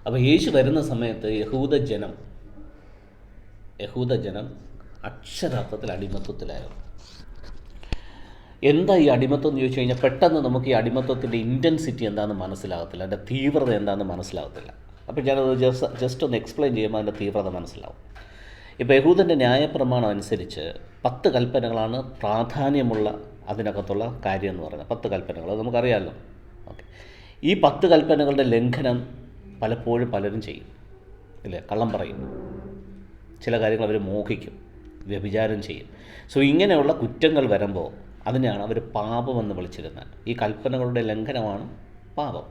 അപ്പോൾ യേശു വരുന്ന സമയത്ത് യഹൂദജനം അക്ഷരാർത്ഥത്തിൽ അടിമത്വത്തിലായിരുന്നു. എന്താ ഈ അടിമത്വം എന്ന് ചോദിച്ചു കഴിഞ്ഞാൽ പെട്ടെന്ന് നമുക്ക് ഈ അടിമത്വത്തിൻ്റെ ഇൻറ്റൻസിറ്റി എന്താണെന്ന് മനസ്സിലാകത്തില്ല, അതിൻ്റെ തീവ്രത എന്താണെന്ന് മനസ്സിലാകത്തില്ല. അപ്പോൾ ഞാനത് ജസ്റ്റ് ഒന്ന് എക്സ്പ്ലെയിൻ ചെയ്യുമ്പോൾ അതിൻ്റെ തീവ്രത മനസ്സിലാവും. ഇപ്പോൾ യഹൂദൻ്റെ ന്യായപ്രമാണം അനുസരിച്ച് 10 കൽപ്പനകളാണ് പ്രാധാന്യമുള്ള അതിനകത്തുള്ള കാര്യം എന്ന് പറയുന്നത്. 10 കൽപ്പനകൾ അത് നമുക്കറിയാമല്ലോ. ഓക്കെ, ഈ 10 കൽപ്പനകളുടെ ലംഘനം പലപ്പോഴും പലരും ചെയ്യും, ഇല്ലേ? കള്ളം പറയും, ചില കാര്യങ്ങൾ അവർ മോഹിക്കും, വ്യഭിചാരം ചെയ്യും. സോ ഇങ്ങനെയുള്ള കുറ്റങ്ങൾ വരുമ്പോൾ അതിനെയാണ് അവർ പാപമെന്ന് വിളിച്ചിരുന്നത്. ഈ കൽപ്പനകളുടെ ലംഘനമാണ് പാപം.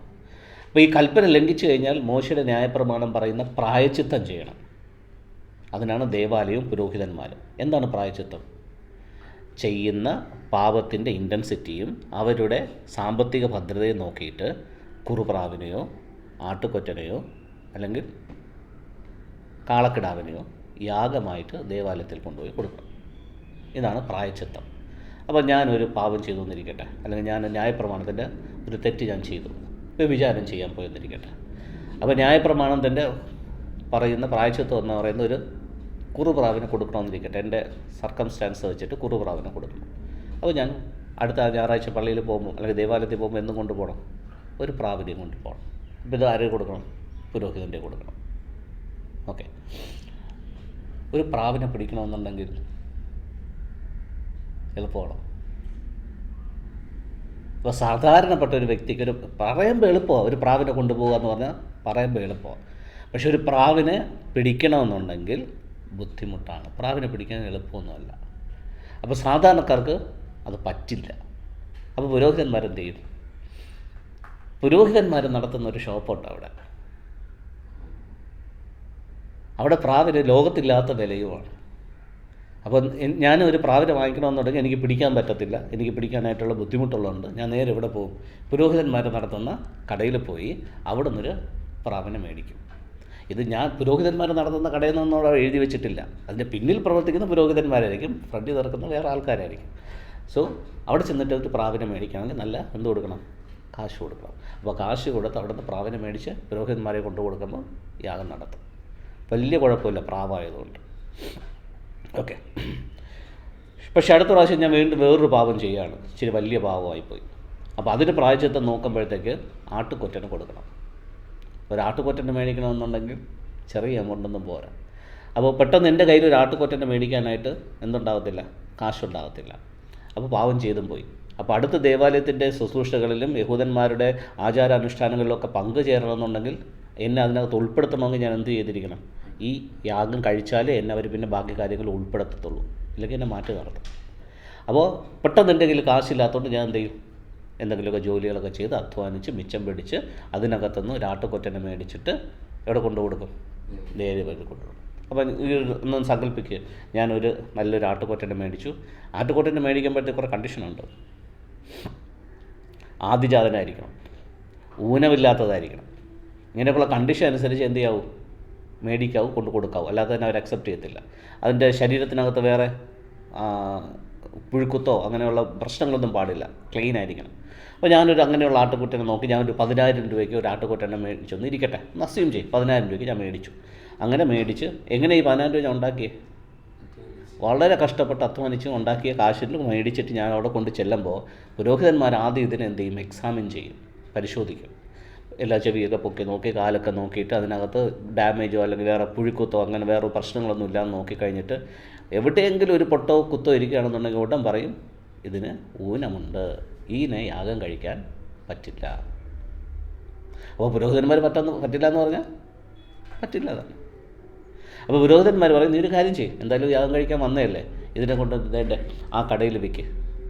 അപ്പോൾ ഈ കൽപ്പന ലംഘിച്ചു കഴിഞ്ഞാൽ മോശയുടെ ന്യായപ്രമാണം പറയുന്ന പ്രായശ്ചിത്തം ചെയ്യണം. അതിനാണ് ദേവാലയവും പുരോഹിതന്മാരും. എന്താണ് പ്രായശ്ചിത്തം? ചെയ്യുന്ന പാപത്തിൻ്റെ ഇൻറ്റൻസിറ്റിയും അവരുടെ സാമ്പത്തിക ഭദ്രതയും നോക്കിയിട്ട് കുറുപ്രാവിനെയോ ആട്ടുകൊറ്റനെയോ അല്ലെങ്കിൽ കാളക്കിടാവിനെയോ യാഗമായിട്ട് ദേവാലയത്തിൽ കൊണ്ടുപോയി കൊടുക്കണം. ഇതാണ് പ്രായശ്ചിത്തം. അപ്പോൾ ഞാനൊരു പാപം ചെയ്തു എന്നിരിക്കട്ടെ, അല്ലെങ്കിൽ ഞാൻ ന്യായപ്രമാണത്തിൻ്റെ ഒരു തെറ്റ് ഞാൻ ചെയ്തു, വ്യഭിചാരം ചെയ്യാൻ പോയെന്നിരിക്കട്ടെ. അപ്പോൾ ന്യായപ്രമാണത്തിൻ്റെ പറയുന്ന പ്രായശ്ചിത്തം എന്ന് പറയുന്ന ഒരു കുറുപ്രാവിനെ കൊടുക്കണമെന്നിരിക്കട്ടെ. എൻ്റെ സർക്കംസ്റ്റാൻസ് വെച്ചിട്ട് കുറുപ്രാവിനെ കൊടുക്കണം. അപ്പോൾ ഞാൻ അടുത്ത ഞായറാഴ്ച പള്ളിയിൽ പോകുമ്പോൾ അല്ലെങ്കിൽ ദേവാലയത്തിൽ പോകുമ്പോൾ എന്നും കൊണ്ടുപോകണം, ഒരു പ്രാവിനെയും കൊണ്ടുപോകണം. അപ്പോൾ ഇത് ആരെ കൊടുക്കണം? പുരോഹിതൻ്റെ കൊടുക്കണം. ഓക്കെ, ഒരു പ്രാവിനെ പിടിക്കണമെന്നുണ്ടെങ്കിൽ എളുപ്പമാണോ? ഇപ്പോൾ സാധാരണപ്പെട്ട ഒരു വ്യക്തിക്ക് പറയുമ്പോൾ എളുപ്പമാണ്, ഒരു പ്രാവിനെ കൊണ്ടുപോകുക എന്ന് പറഞ്ഞാൽ പറയുമ്പോൾ എളുപ്പമാണ്. പക്ഷെ ഒരു പ്രാവിനെ പിടിക്കണമെന്നുണ്ടെങ്കിൽ ബുദ്ധിമുട്ടാണ്. പ്രാവിനെ പിടിക്കാൻ എളുപ്പമൊന്നുമല്ല. അപ്പോൾ സാധാരണക്കാർക്ക് അത് പറ്റില്ല. അപ്പോൾ പുരോഹിതന്മാരെന്ത് ചെയ്യും? പുരോഹിതന്മാർ നടത്തുന്ന ഒരു ഷോപ്പുണ്ട് അവിടെ പ്രാവിന് ലോകത്തില്ലാത്ത വിലയുമാണ്. അപ്പോൾ ഞാനൊരു പ്രാവിനെ വാങ്ങിക്കണമെന്നുണ്ടെങ്കിൽ എനിക്ക് പിടിക്കാൻ പറ്റത്തില്ല, എനിക്ക് പിടിക്കാനായിട്ടുള്ള ബുദ്ധിമുട്ടുള്ളതുകൊണ്ട് ഞാൻ നേരെ ഇവിടെ പോകും, പുരോഹിതന്മാർ നടത്തുന്ന കടയിൽ പോയി അവിടെ നിന്നൊരു പ്രാവിനെ മേടിക്കും. ഇത് ഞാൻ പുരോഹിതന്മാർ നടത്തുന്ന കടയിൽ നിന്നോടെ എഴുതി വെച്ചിട്ടില്ല, അതിൻ്റെ പിന്നിൽ പ്രവർത്തിക്കുന്ന പുരോഹിതന്മാരായിരിക്കും, ഫ്രണ്ടിൽ നടക്കുന്ന വേറെ ആൾക്കാരായിരിക്കും. സോ അവിടെ ചെന്നിട്ട് ഒരു പ്രാവിനെ മേടിക്കുകയാണെങ്കിൽ നല്ല എന്ത് കൊടുക്കണം? കാശ് കൊടുക്കണം. അപ്പോൾ കാശ് കൊടുത്ത് അവിടെ നിന്ന് പ്രാവിനെ മേടിച്ച് പുരോഹിതന്മാരെ കൊണ്ടു കൊടുക്കുമ്പോൾ യാഗം നടത്തും. വലിയ കുഴപ്പമില്ല പ്രാവായതുകൊണ്ട്. ഓക്കെ, പക്ഷേ അടുത്ത പ്രാവശ്യം ഞാൻ വീണ്ടും വേറൊരു പാപം ചെയ്യുകയാണ്, ഇച്ചിരി വലിയ പാവമായിപ്പോയി. അപ്പോൾ അതിന് പ്രായശ്ചിത്തം നോക്കുമ്പോഴത്തേക്ക് ആട്ടുകൊറ്റന് കൊടുക്കണം. ഒരാട്ടുകൊറ്റനെ മേടിക്കണമെന്നുണ്ടെങ്കിൽ ചെറിയ എമൗണ്ടൊന്നും പോരാ. അപ്പോൾ പെട്ടെന്ന് എൻ്റെ കയ്യിൽ ഒരു ആട്ടുകൊറ്റനെ മേടിക്കാനായിട്ട് എന്തുണ്ടാകത്തില്ല? കാശുണ്ടാകത്തില്ല. അപ്പോൾ പാവം ചെയ്തും പോയി. അപ്പോൾ അടുത്ത ദേവാലയത്തിൻ്റെ ശുശ്രൂഷകളിലും യഹൂദന്മാരുടെ ആചാരാനുഷ്ഠാനങ്ങളിലൊക്കെ പങ്കുചേരണമെന്നുണ്ടെങ്കിൽ എന്നെ അതിനകത്ത് ഉൾപ്പെടുത്തണമെങ്കിൽ ഞാൻ എന്ത് ചെയ്തിരിക്കണം? ഈ യാഗം കഴിച്ചാലേ എന്നെ അവർ പിന്നെ ബാക്കി കാര്യങ്ങൾ ഉൾപ്പെടുത്തത്തുള്ളൂ, ഇല്ലെങ്കിൽ എന്നെ മാറ്റി നടത്തും. അപ്പോൾ പെട്ടെന്ന് എൻ്റെ കയ്യിൽ കാശില്ലാത്തതുകൊണ്ട് ഞാൻ എന്ത് ചെയ്യും? എന്തെങ്കിലുമൊക്കെ ജോലികളൊക്കെ ചെയ്ത് അധ്വാനിച്ച് മിച്ചം പിടിച്ച് അതിനകത്തുനിന്ന് ഒരു ആട്ടുകൊറ്റനെ മേടിച്ചിട്ട് എവിടെ കൊണ്ടു കൊടുക്കും? ദേവാലയത്തിൽ കൊണ്ടുകൊടുക്കും. അപ്പം ഒന്നും സങ്കല്പിക്കുക, ഞാനൊരു നല്ലൊരു ആട്ടുകൊറ്റനെ മേടിച്ചു. ആട്ടുകൊറ്റനെ മേടിക്കുമ്പോഴത്തേക്ക് കുറേ കണ്ടീഷനുണ്ട്. ആദിജാതനായിരിക്കണം, ഊനമില്ലാത്തതായിരിക്കണം. ഇങ്ങനെയൊക്കെയുള്ള കണ്ടീഷൻ അനുസരിച്ച് എന്ത് ചെയ്യാവൂ? മേടിക്കാവൂ, കൊണ്ടു കൊടുക്കാവൂ. അല്ലാതെ തന്നെ അവർ അക്സെപ്റ്റ് ചെയ്യത്തില്ല. അതിൻ്റെ ശരീരത്തിനകത്ത് വേറെ പുഴുക്കുത്തോ അങ്ങനെയുള്ള പ്രശ്നങ്ങളൊന്നും പാടില്ല, ക്ലീൻ ആയിരിക്കണം. അപ്പോൾ ഞാനൊരു അങ്ങനെയുള്ള ആട്ടുകുട്ടനെ നോക്കി ഞാനൊരു 10,000 രൂപയ്ക്ക് ഒരു ആട്ടുകുട്ടനെ മേടിച്ചൊന്ന് ഇരിക്കട്ടെ, അസ്യൂം ചെയ്യും 10,000 രൂപയ്ക്ക് ഞാൻ മേടിച്ചു. അങ്ങനെ മേടിച്ച് എങ്ങനെ ഈ 10,000 രൂപ ഞാൻ ഉണ്ടാക്കിയേ? വളരെ കഷ്ടപ്പെട്ട് അധ്വാനിച്ച് ഉണ്ടാക്കിയ കാശിന് മേടിച്ചിട്ട് ഞാൻ അവിടെ കൊണ്ട് ചെല്ലുമ്പോൾ പുരോഹിതന്മാർ ആദ്യം ഇതിനെ എന്ത് ചെയ്യും? എക്സാമിൻ ചെയ്യും, പരിശോധിക്കും. എല്ലാ ചെവിയൊക്കെ പൊക്കി നോക്കി, കാലൊക്കെ നോക്കിയിട്ട് അതിനകത്ത് ഡാമേജോ അല്ലെങ്കിൽ വേറെ പുഴുക്കുത്തോ അങ്ങനെ വേറെ പ്രശ്നങ്ങളൊന്നും ഇല്ലാന്ന് നോക്കിക്കഴിഞ്ഞിട്ട് എവിടെയെങ്കിലും ഒരു പൊട്ടോ കുത്തോ ഇരിക്കുകയാണെന്നുണ്ടെങ്കിൽ ഉടൻ പറയും ഇതിന് ഊനമുണ്ട്, ഈനെ യാഗം കഴിക്കാൻ പറ്റില്ല. അപ്പോൾ പുരോഹിതന്മാർ പറ്റില്ല എന്ന് പറഞ്ഞാൽ പറ്റില്ല അതാണ്. അപ്പോൾ പുരോഹിതന്മാർ പറയും നീ ഒരു കാര്യം ചെയ്യും, എന്തായാലും യാഗം കഴിക്കാൻ വന്നതല്ലേ, ഇതിനെ കൊണ്ട് ഇതേൻ്റെ ആ കടയിൽ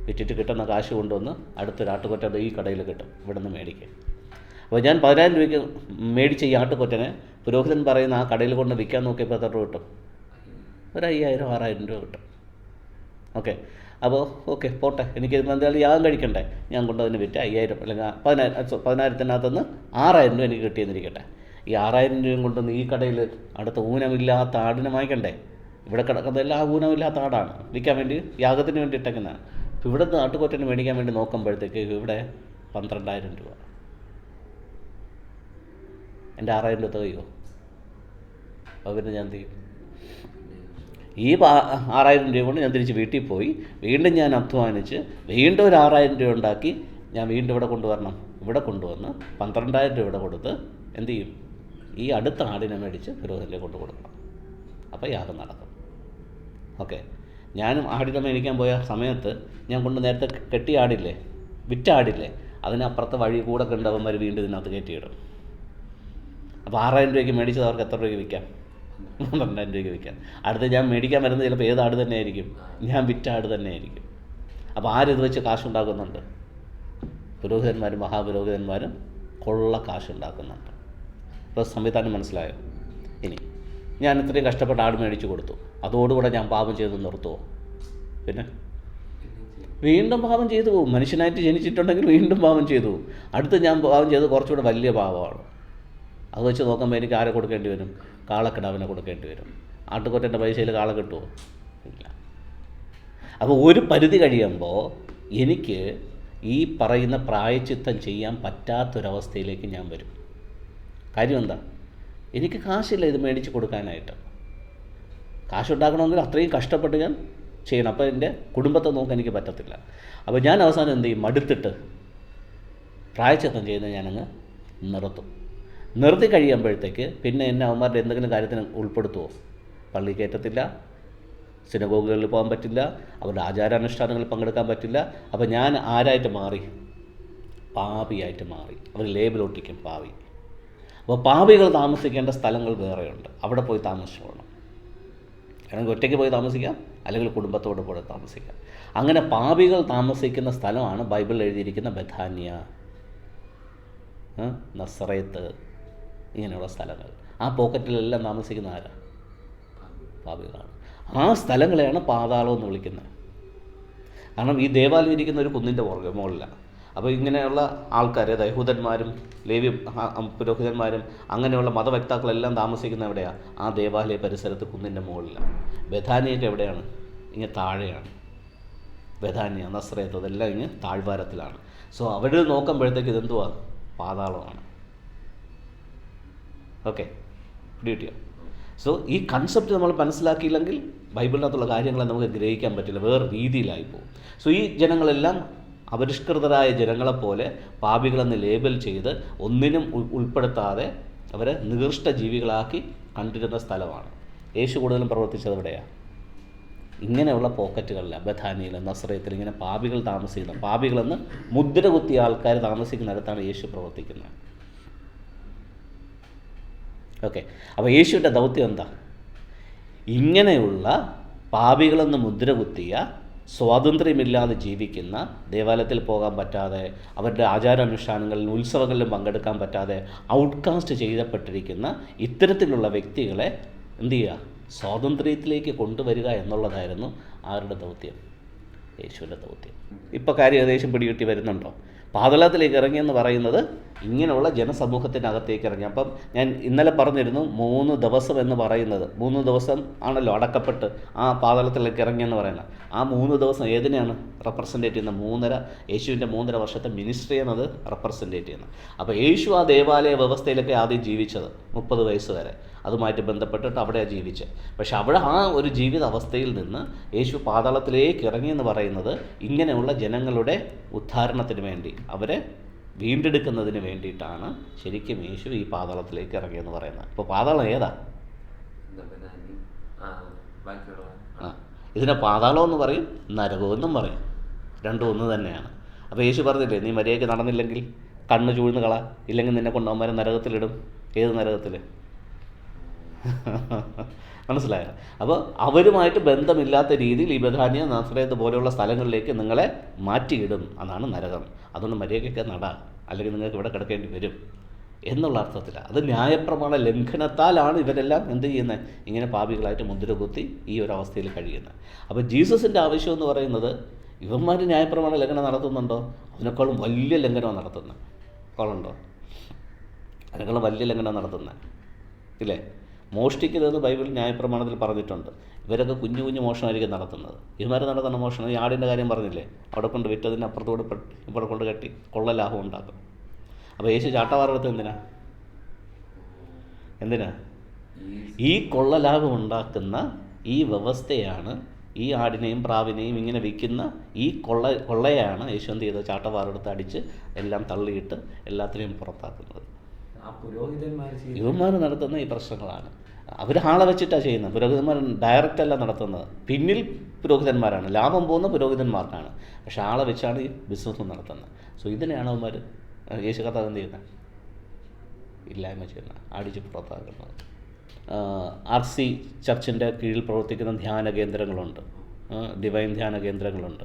വിറ്റിട്ട് കിട്ടുന്ന കാശ് കൊണ്ടുവന്ന് അടുത്തൊരു ആട്ടുകൊറ്റ ഈ കടയിൽ കിട്ടും, ഇവിടെ നിന്ന് മേടിക്കുക. അപ്പോൾ ഞാൻ 10,000 രൂപയ്ക്ക് മേടിച്ച ഈ ആട്ടുകൊറ്റനെ പുരോഹിതൻ പറയുന്ന ആ കടയിൽ കൊണ്ട് വിൽക്കാൻ നോക്കിയപ്പോൾ എത്ര രൂപ കിട്ടും? ഒരു 5,000-6,000 രൂപ കിട്ടും. ഓക്കെ, അപ്പോൾ ഓക്കെ പോട്ടെ, എനിക്ക് എന്തായാലും യാഗം കഴിക്കണ്ടേ, ഞാൻ കൊണ്ടതിന് വിറ്റ് 5,000 അല്ലെങ്കിൽ 10,000-ത്തിനകത്തുനിന്ന് 6,000 രൂപ എനിക്ക് കിട്ടിയെന്നിരിക്കട്ടെ. ഈ 6,000 രൂപയും കൊണ്ടൊന്ന് ഈ കടയിൽ അടുത്ത ഊനമില്ലാത്ത ആടിനെ വാങ്ങിക്കണ്ടേ? ഇവിടെ കിടക്കുന്നതെല്ലാം ആ ഊനമില്ലാത്ത ആടാണ്, വിൽക്കാൻ വേണ്ടി യാഗത്തിന് വേണ്ടി ഇട്ടേക്കുന്നതാണ്. അപ്പോൾ ഇവിടുന്ന് ആട്ടുകൊറ്റന് മേടിക്കാൻ വേണ്ടി നോക്കുമ്പോഴത്തേക്ക് ഇവിടെ 12,000 രൂപ. എൻ്റെ 6000 രൂപ തികയോ? അപ്പോൾ പിന്നെ ഞാൻ എന്ത് ചെയ്യും? ഈ 6000 രൂപ കൊണ്ട് ഞാൻ തിരിച്ച് വീട്ടിൽ പോയി വീണ്ടും ഞാൻ അധ്വാനിച്ച് വീണ്ടും ഒരു 6000 രൂപ ഉണ്ടാക്കി ഞാൻ വീണ്ടും ഇവിടെ കൊണ്ടുവരണം. ഇവിടെ കൊണ്ടുവന്ന് 12000 രൂപ ഇവിടെ കൊടുത്ത് എന്ത് ചെയ്യും? ഈ അടുത്ത ആടിനെ മേടിച്ച് പുരോഹിതനെ കൊണ്ട് കൊടുക്കണം. അപ്പോൾ യാഗം നടക്കും. ഓക്കെ, ഞാനും ആടിനെ മേടിക്കാൻ പോയ സമയത്ത് ഞാൻ കൊണ്ട് നേരത്തെ കെട്ടിയ ആടില്ലേ, വിറ്റ ആടില്ലേ, അതിനപ്പുറത്തെ വഴി കൂടെ കണ്ടവന്മാർ വീണ്ടും ഇതിനകത്ത് കയറ്റിയിടും. അപ്പോൾ 6000 രൂപയ്ക്ക് മേടിച്ചത് അവർക്ക് എത്ര രൂപയ്ക്ക് വിൽക്കാം? 12000 രൂപയ്ക്ക് വിൽക്കാം. അടുത്ത് ഞാൻ മേടിക്കാൻ വരുന്നത് ചിലപ്പോൾ ഏത് ആട് തന്നെ ആയിരിക്കും? ഞാൻ വിറ്റ ആട് തന്നെ ആയിരിക്കും. അപ്പോൾ ആരിത് വെച്ച് കാശുണ്ടാക്കുന്നുണ്ട്? പുരോഹിതന്മാരും മഹാപുരോഹിതന്മാരും കൊള്ള കാശുണ്ടാക്കുന്നുണ്ട്. ഇപ്പോൾ സംവിധാനം മനസ്സിലായോ? ഇനി ഞാൻ ഇത്രയും കഷ്ടപ്പെട്ട് ആട് മേടിച്ച് കൊടുത്തു, അതോടുകൂടെ ഞാൻ പാപം ചെയ്ത് നിർത്തുമോ? പിന്നെ വീണ്ടും പാപം ചെയ്തു പോകും. മനുഷ്യനായിട്ട് ജനിച്ചിട്ടുണ്ടെങ്കിൽ വീണ്ടും പാപം ചെയ്തു പോകും. അടുത്ത് ഞാൻ പാപം ചെയ്ത് കുറച്ചുകൂടെ വലിയ പാപമാണ്. അത് വെച്ച് നോക്കുമ്പോൾ എനിക്ക് ആരെ കൊടുക്കേണ്ടി വരും? കാളക്കിടാവിനെ കൊടുക്കേണ്ടി വരും. ആട്ടുകൊറ്റൻ്റെ പൈസയിൽ കാള കിട്ടുമോ? ഇല്ല. അപ്പോൾ ഒരു പരിധി കഴിയുമ്പോൾ എനിക്ക് ഈ പറയുന്ന പ്രായച്ചിത്തം ചെയ്യാൻ പറ്റാത്തൊരവസ്ഥയിലേക്ക് ഞാൻ വരും. കാര്യം എന്താ? എനിക്ക് കാശില്ല ഇത് മേടിച്ച് കൊടുക്കാനായിട്ട്. കാശുണ്ടാക്കണമെങ്കിൽ അത്രയും കഷ്ടപ്പെട്ട് ഞാൻ ചെയ്യണം. അപ്പോൾ എൻ്റെ കുടുംബത്തെ നോക്കാൻ എനിക്ക് പറ്റത്തില്ല. അപ്പോൾ ഞാൻ അവസാനം എന്ത് ചെയ്യും? മടുത്തിട്ട് പ്രായച്ചിത്തം ചെയ്യുന്നത് ഞാനങ്ങ് നിർത്തും. നിർത്തി കഴിയുമ്പോഴത്തേക്ക് പിന്നെ എന്നെ അവന്മാരുടെ എന്തെങ്കിലും കാര്യത്തിന് ഉൾപ്പെടുത്തുമോ? പള്ളി കയറ്റത്തില്ല, സിനഗോഗുകളിൽ പോകാൻ പറ്റില്ല, അവരുടെ ആചാരാനുഷ്ഠാനങ്ങളിൽ പങ്കെടുക്കാൻ പറ്റില്ല. അപ്പോൾ ഞാൻ ആരായിട്ട് മാറി? പാപിയായിട്ട് മാറി. അവർ ലേബൽ ഒട്ടിക്കും പാപി. അപ്പോൾ പാപികൾ താമസിക്കേണ്ട സ്ഥലങ്ങൾ വേറെയുണ്ട്, അവിടെ പോയി താമസിച്ചോളണം. അല്ലെങ്കിൽ ഒറ്റയ്ക്ക് പോയി താമസിക്കാം, അല്ലെങ്കിൽ കുടുംബത്തോട് പോയി താമസിക്കാം. അങ്ങനെ പാപികൾ താമസിക്കുന്ന സ്ഥലമാണ് ബൈബിളിൽ എഴുതിയിരിക്കുന്ന ബഥാന്യ, നസറേത്ത്, ഇങ്ങനെയുള്ള സ്ഥലങ്ങൾ. ആ പോക്കറ്റിലെല്ലാം താമസിക്കുന്ന ആരാ? പാപികളാണ്. ആ സ്ഥലങ്ങളെയാണ് പാതാളം എന്ന് വിളിക്കുന്നത്. കാരണം ഈ ദേവാലയം ഇരിക്കുന്ന ഒരു കുന്നിൻ്റെ മുകളിലാണ്. അപ്പോൾ ഇങ്ങനെയുള്ള ആൾക്കാർ, യഹൂദന്മാരും ലേവ്യ പുരോഹിതന്മാരും അങ്ങനെയുള്ള മതവക്താക്കളെല്ലാം താമസിക്കുന്ന എവിടെയാണ്? ആ ദേവാലയ പരിസരത്ത് കുന്നിൻ്റെ മുകളിലാണ്. ബഥാനിയൊക്കെ എവിടെയാണ്? ഇങ്ങനെ താഴെയാണ്. ബഥാനിയ, നസ്രേത്ത്, അതെല്ലാം ഇങ്ങനെ താഴ്വാരത്തിലാണ്. സോ അവിടെ നോക്കുമ്പോഴത്തേക്ക് ഇതെന്തുവാ? പാതാളമാണ്. ഓക്കെ, പിടികിട്ടിയോ? സോ ഈ കൺസെപ്റ്റ് നമ്മൾ മനസ്സിലാക്കിയില്ലെങ്കിൽ ബൈബിളിനകത്തുള്ള കാര്യങ്ങളെ നമുക്ക് ഗ്രഹിക്കാൻ പറ്റില്ല, വേറെ രീതിയിലായി പോകും. സോ ഈ ജനങ്ങളെല്ലാം അപരിഷ്കൃതരായ ജനങ്ങളെപ്പോലെ പാപികളെന്ന് ലേബൽ ചെയ്ത് ഒന്നിനും ഉൾപ്പെടുത്താതെ അവരെ നികൃഷ്ട ജീവികളാക്കി കണ്ടിരുന്ന സ്ഥലമാണ്. യേശു കൂടുതലും പ്രവർത്തിച്ചത് എവിടെയാണ്? ഇങ്ങനെയുള്ള പോക്കറ്റുകളിലാണ്. ബഥാനിയിൽ, നസ്രയത്തിൽ ഇങ്ങനെ പാപികൾ താമസിക്കുന്ന, പാപികളെന്ന് മുദ്ര കുത്തിയ ആൾക്കാർ താമസിക്കുന്നിടത്താണ് യേശു പ്രവർത്തിക്കുന്നത്. ഓക്കെ, അപ്പോൾ യേശുവിൻ്റെ ദൗത്യം എന്താ? ഇങ്ങനെയുള്ള പാപികളെന്ന് മുദ്ര കുത്തിയ, സ്വാതന്ത്ര്യമില്ലാതെ ജീവിക്കുന്ന, ദേവാലയത്തിൽ പോകാൻ പറ്റാതെ, അവരുടെ ആചാരാനുഷ്ഠാനങ്ങളിലും ഉത്സവങ്ങളിലും പങ്കെടുക്കാൻ പറ്റാതെ ഔട്ട്കാസ്റ്റ് ചെയ്യപ്പെട്ടിരിക്കുന്ന ഇത്തരത്തിലുള്ള വ്യക്തികളെ എന്തു ചെയ്യുക? സ്വാതന്ത്ര്യത്തിലേക്ക് കൊണ്ടുവരിക എന്നുള്ളതായിരുന്നു ആരുടെ ദൗത്യം? യേശുവിൻ്റെ ദൗത്യം. ഇപ്പോൾ കാര്യം ഏകദേശം പിടികിട്ടി വരുന്നുണ്ടോ? പാതാളത്തിലേക്ക് ഇറങ്ങിയെന്ന് പറയുന്നത് ഇങ്ങനെയുള്ള ജനസമൂഹത്തിനകത്തേക്ക് ഇറങ്ങി. അപ്പം ഞാൻ ഇന്നലെ പറഞ്ഞിരുന്നു 3 ദിവസം എന്ന് പറയുന്നത്, 3 ദിവസം ആണല്ലോ അടക്കപ്പെട്ട് ആ പാതാളത്തിലേക്ക് ഇറങ്ങിയെന്ന് പറയുന്നത്. ആ 3 ദിവസം ഏതിനെയാണ് റെപ്രസെൻറ്റേറ്റ് ചെയ്യുന്നത്? യേശുവിൻ്റെ 3.5 വർഷത്തെ മിനിസ്ട്രിയാണ് അത് റെപ്രസെൻറ്റേറ്റ് ചെയ്യുന്നത്. അപ്പോൾ യേശു ആ ദേവാലയ വ്യവസ്ഥയിലൊക്കെ ആദ്യം ജീവിച്ചത് 30 വയസ്സ് വരെ, അതുമായിട്ട് ബന്ധപ്പെട്ടിട്ട് അവിടെയാണ് ജീവിച്ചത്. പക്ഷെ അവിടെ ആ ഒരു ജീവിത അവസ്ഥയിൽ നിന്ന് യേശു പാതാളത്തിലേക്ക് ഇറങ്ങിയെന്ന് പറയുന്നത് ഇങ്ങനെയുള്ള ജനങ്ങളുടെ ഉദ്ധാരണത്തിന് വേണ്ടി, അവരെ വീണ്ടെടുക്കുന്നതിന് വേണ്ടിയിട്ടാണ് ശരിക്കും യേശു ഈ പാതാളത്തിലേക്ക് ഇറങ്ങിയെന്ന് പറയുന്നത്. അപ്പോൾ പാതാളം ഏതാ? ഇതിനെ പാതാളം എന്ന് പറയും, നരകമെന്നും പറയും, രണ്ടും ഒന്ന് തന്നെയാണ്. അപ്പോൾ യേശു പറഞ്ഞില്ലേ, നീ മര്യാദയ്ക്ക് നടന്നില്ലെങ്കിൽ കണ്ണ് ചൂഴ്ന്ന് കള, ഇല്ലെങ്കിൽ നിന്നെ കൊണ്ടവന്മാരെ നരകത്തിലിടും. ഏത് നരകത്തിൽ? മനസ്സിലായോ? അപ്പോൾ അവരുമായിട്ട് ബന്ധമില്ലാത്ത രീതിയിൽ ഈ ബഥാനിയ, നസറേത്ത് പോലെയുള്ള സ്ഥലങ്ങളിലേക്ക് നിങ്ങളെ മാറ്റിയിടും. അതാണ് നരകം. അതുകൊണ്ട് മര്യാദയ്ക്കൊക്കെ നട, അല്ലെങ്കിൽ നിങ്ങൾക്ക് ഇവിടെ കിടക്കേണ്ടി വരും എന്നുള്ള അർത്ഥത്തിലാണ്. അത് ന്യായപ്രമാണ ലംഘനത്താലാണ് ഇവരെല്ലാം എന്ത് ചെയ്യുന്നത്? ഇങ്ങനെ പാപികളായിട്ട് മുദ്ര കുത്തി ഈ ഒരു അവസ്ഥയിൽ കഴിയുന്നത്. അപ്പോൾ ജീസസിൻ്റെ ആവശ്യം എന്ന് പറയുന്നത്, ഇവന്മാർ ന്യായപ്രമാണ ലംഘനം നടത്തുന്നുണ്ടോ? അതിനേക്കാളും വലിയ ലംഘനമാണ് നടത്തുന്നത്. കോളുണ്ടോ? അതിനേക്കാളും വലിയ ലംഘനം നടത്തുന്നത് ഇല്ലേ? മോഷ്ടിക്കരുതെന്ന് ബൈബിൾ ന്യായപ്രമാണത്തിൽ പറഞ്ഞിട്ടുണ്ട്. ഇവരൊക്കെ കുഞ്ഞു കുഞ്ഞു മോഷണമായിരിക്കും നടത്തുന്നത്. ഇവന്മാർ നടത്തുന്ന മോഷണം, ഈ ആടിൻ്റെ കാര്യം പറഞ്ഞില്ലേ, അവിടെ കൊണ്ട് വിറ്റതിന് അപ്പുറത്തോട് ഇവിടെ കൊണ്ട് കെട്ടി കൊള്ള ലാഭം ഉണ്ടാക്കും. അപ്പോൾ യേശു ചാട്ടവാറെടുത്ത് എന്തിനാ? എന്തിനാ? ഈ കൊള്ളലാഭം ഉണ്ടാക്കുന്ന ഈ വ്യവസ്ഥയാണ്, ഈ ആടിനെയും പ്രാവിനെയും ഇങ്ങനെ വിൽക്കുന്ന ഈ കൊള്ളയാണ് യേശു എന്ത് ചെയ്തത്? ചാട്ടവാറെടുത്ത് അടിച്ച് എല്ലാം തള്ളിയിട്ട് എല്ലാത്തിനെയും പുറത്താക്കുന്നത്. ഇവന്മാർ നടത്തുന്ന ഈ പ്രശ്നങ്ങളാണ്. അവർ ആളെ വെച്ചിട്ടാണ് ചെയ്യുന്നത്. പുരോഹിതന്മാർ ഡയറക്റ്റ് അല്ല നടത്തുന്നത്, പിന്നിൽ പുരോഹിതന്മാരാണ്. ലാഭം പോകുന്ന പുരോഹിതന്മാർക്കാണ്, പക്ഷെ ആളെ വെച്ചാണ് ഈ ബിസിനസ് നടത്തുന്നത്. സോ ഇതിനെയാണ് അവന്മാർ യേശു കർത്താവ് എന്ത് ചെയ്യുന്നത്? ഇല്ലായ്മ ചെയ്യുന്നത്, അടിച്ച് പുറത്താക്കുന്നത്. RC ചർച്ചിൻ്റെ കീഴിൽ പ്രവർത്തിക്കുന്ന ധ്യാന കേന്ദ്രങ്ങളുണ്ട്, ഡിവൈൻ ധ്യാന കേന്ദ്രങ്ങളുണ്ട്,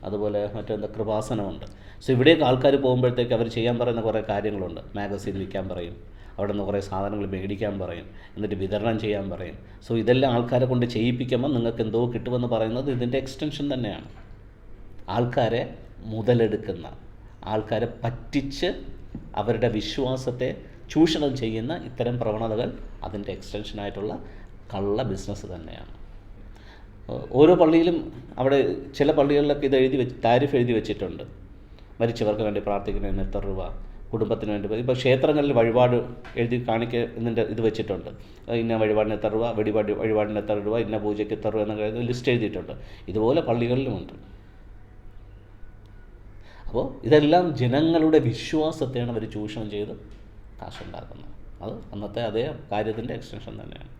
അതുപോലെ മറ്റെന്താ കൃപാസനമുണ്ട്. സോ ഇവിടേക്ക് ആൾക്കാർ പോകുമ്പോഴത്തേക്ക് അവർ ചെയ്യാൻ പറയുന്ന കുറേ കാര്യങ്ങളുണ്ട്. മാഗസീൻ വിൽക്കാൻ പറയും, അവിടെ നിന്ന് കുറേ സാധനങ്ങൾ മേടിക്കാൻ പറയും, എന്നിട്ട് വിതരണം ചെയ്യാൻ പറയും. സോ ഇതെല്ലാം ആൾക്കാരെ കൊണ്ട് ചെയ്യിപ്പിക്കുമ്പോൾ നിങ്ങൾക്ക് എന്തോ കിട്ടുമെന്ന് പറയുന്നത് ഇതിൻ്റെ എക്സ്റ്റൻഷൻ തന്നെയാണ്. ആൾക്കാരെ മുതലെടുക്കുന്ന, ആൾക്കാരെ പറ്റിച്ച് അവരുടെ വിശ്വാസത്തെ ചൂഷണം ചെയ്യുന്ന ഇത്തരം പ്രവണതകൾ അതിൻ്റെ എക്സ്റ്റൻഷനായിട്ടുള്ള കള്ള ബിസിനസ് തന്നെയാണ്. ഓരോ പള്ളിയിലും അവിടെ ചില പള്ളികളിലൊക്കെ ഇത് താരിഫ് എഴുതി വെച്ചിട്ടുണ്ട്. മരിച്ചവർക്ക് വേണ്ടി പ്രാർത്ഥിക്കുന്നതിന് എത്ര രൂപ, കുടുംബത്തിന് വേണ്ടി. ഇപ്പോൾ ക്ഷേത്രങ്ങളിൽ വഴിപാട് എഴുതി കാണിക്കുന്നതിൻ്റെ ഇത് വെച്ചിട്ടുണ്ട്. ഇന്ന വഴിപാടിന് എത്ര രൂപ, വഴിപാടിന് എത്ര രൂപ, ഇന്ന പൂജയ്ക്ക് എത്ര രൂപ എന്നൊക്കെ ലിസ്റ്റ് എഴുതിയിട്ടുണ്ട്. ഇതുപോലെ പള്ളികളിലുമുണ്ട്. അപ്പോൾ ഇതെല്ലാം ജനങ്ങളുടെ വിശ്വാസത്തെയാണ് അവർ ചൂഷണം ചെയ്ത് കാശുണ്ടാക്കുന്നത്. അത് അന്നത്തെ അതേ കാര്യത്തിൻ്റെ എക്സ്റ്റൻഷൻ തന്നെയാണ്.